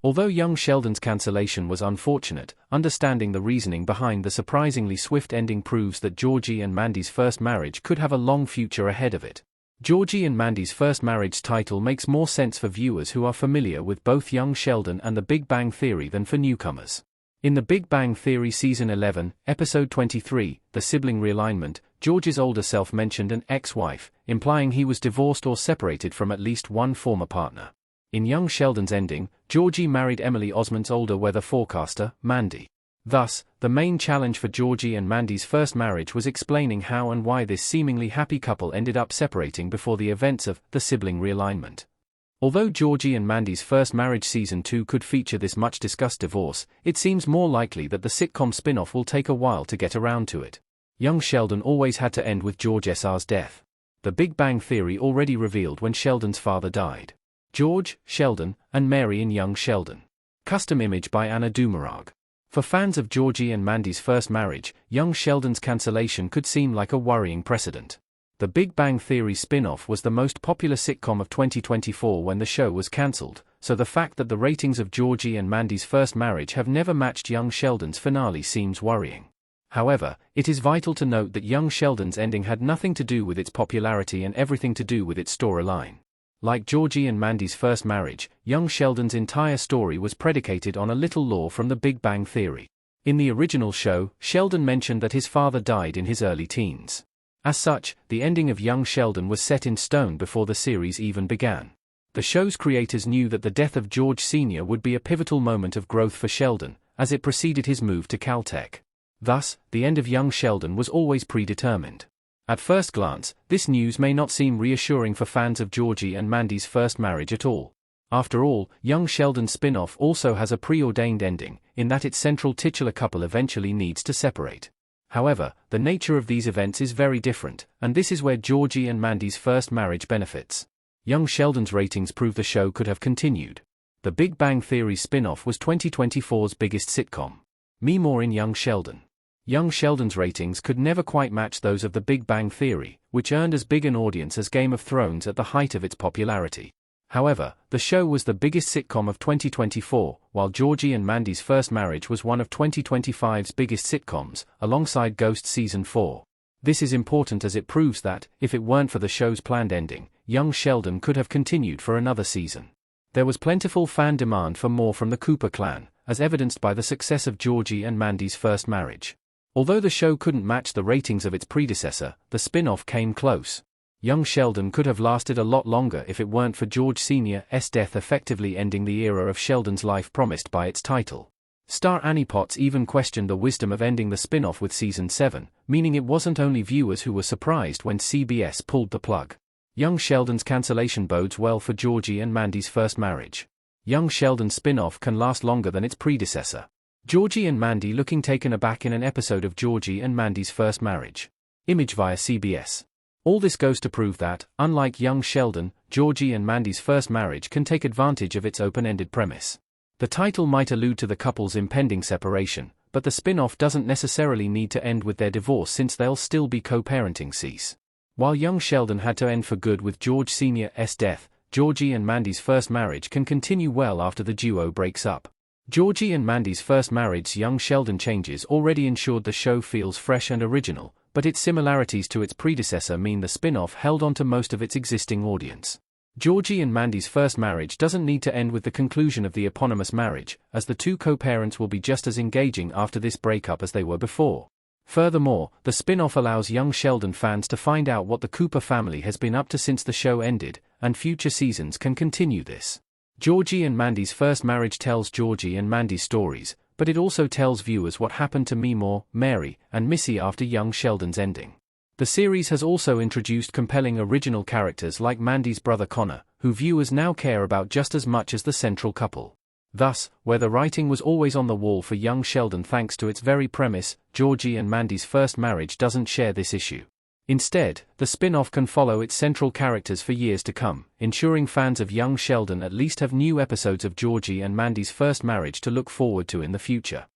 Although young Sheldon's cancellation was unfortunate, understanding the reasoning behind the surprisingly swift ending proves that Georgie and Mandy's first marriage could have a long future ahead of it. Georgie and Mandy's first marriage title makes more sense for viewers who are familiar with both young Sheldon and The Big Bang Theory than for newcomers. In The Big Bang Theory Season 11, Episode 23, The Sibling Realignment, George's older self mentioned an ex-wife, implying he was divorced or separated from at least one former partner. In young Sheldon's ending, Georgie married Emily Osment's older weather forecaster, Mandy. Thus, the main challenge for Georgie and Mandy's first marriage was explaining how and why this seemingly happy couple ended up separating before the events of The Sibling Realignment. Although Georgie and Mandy's first marriage Season 2 could feature this much-discussed divorce, it seems more likely that the sitcom spin-off will take a while to get around to it. Young Sheldon always had to end with George SR's death. The Big Bang Theory already revealed when Sheldon's father died. George, Sheldon, and Mary in Young Sheldon. Custom image by Anna Dumarag. For fans of Georgie and Mandy's first marriage, young Sheldon's cancellation could seem like a worrying precedent. The Big Bang Theory spin-off was the most popular sitcom of 2024 when the show was cancelled, so the fact that the ratings of Georgie and Mandy's first marriage have never matched young Sheldon's finale seems worrying. However, it is vital to note that young Sheldon's ending had nothing to do with its popularity and everything to do with its storyline. Like Georgie and Mandy's first marriage, young Sheldon's entire story was predicated on a little lore from The Big Bang Theory. In the original show, Sheldon mentioned that his father died in his early teens. As such, the ending of young Sheldon was set in stone before the series even began. The show's creators knew that the death of George Sr. would be a pivotal moment of growth for Sheldon, as it preceded his move to Caltech. Thus, the end of young Sheldon was always predetermined. At first glance, this news may not seem reassuring for fans of Georgie and Mandy's first marriage at all. After all, young Sheldon's spin-off also has a preordained ending, in that its central titular couple eventually needs to separate. However, the nature of these events is very different, and this is where Georgie and Mandy's first marriage benefits. Young Sheldon's ratings prove the show could have continued. The Big Bang Theory spin-off was 2024's biggest sitcom. Me more in Young Sheldon. Young Sheldon's ratings could never quite match those of The Big Bang Theory, which earned as big an audience as Game of Thrones at the height of its popularity. However, the show was the biggest sitcom of 2024, while Georgie and Mandy's first marriage was one of 2025's biggest sitcoms, alongside Ghost Season 4. This is important as it proves that, if it weren't for the show's planned ending, Young Sheldon could have continued for another season. There was plentiful fan demand for more from the Cooper clan, as evidenced by the success of Georgie and Mandy's first marriage. Although the show couldn't match the ratings of its predecessor, the spin-off came close. Young Sheldon could have lasted a lot longer if it weren't for George Sr.'s death effectively ending the era of Sheldon's life promised by its title. Star Annie Potts even questioned the wisdom of ending the spin-off with Season 7, meaning it wasn't only viewers who were surprised when CBS pulled the plug. Young Sheldon's cancellation bodes well for Georgie and Mandy's first marriage. Young Sheldon's spin-off can last longer than its predecessor. Georgie and Mandy looking taken aback in an episode of Georgie and Mandy's first marriage. Image via CBS. All this goes to prove that, unlike Young Sheldon, Georgie and Mandy's first marriage can take advantage of its open-ended premise. The title might allude to the couple's impending separation, but the spin-off doesn't necessarily need to end with their divorce since they'll still be co-parenting cease. While Young Sheldon had to end for good with George Sr.'s death, Georgie and Mandy's first marriage can continue well after the duo breaks up. Georgie and Mandy's first marriage's Young Sheldon changes already ensured the show feels fresh and original, but its similarities to its predecessor mean the spin-off held on to most of its existing audience. Georgie and Mandy's first marriage doesn't need to end with the conclusion of the eponymous marriage, as the two co-parents will be just as engaging after this breakup as they were before. Furthermore, the spin-off allows Young Sheldon fans to find out what the Cooper family has been up to since the show ended, and future seasons can continue this. Georgie and Mandy's first marriage tells Georgie and Mandy's stories, but it also tells viewers what happened to Meemaw, Mary, and Missy after Young Sheldon's ending. The series has also introduced compelling original characters like Mandy's brother Connor, who viewers now care about just as much as the central couple. Thus, where the writing was always on the wall for Young Sheldon thanks to its very premise, Georgie and Mandy's first marriage doesn't share this issue. Instead, the spin-off can follow its central characters for years to come, ensuring fans of Young Sheldon at least have new episodes of Georgie and Mandy's first marriage to look forward to in the future.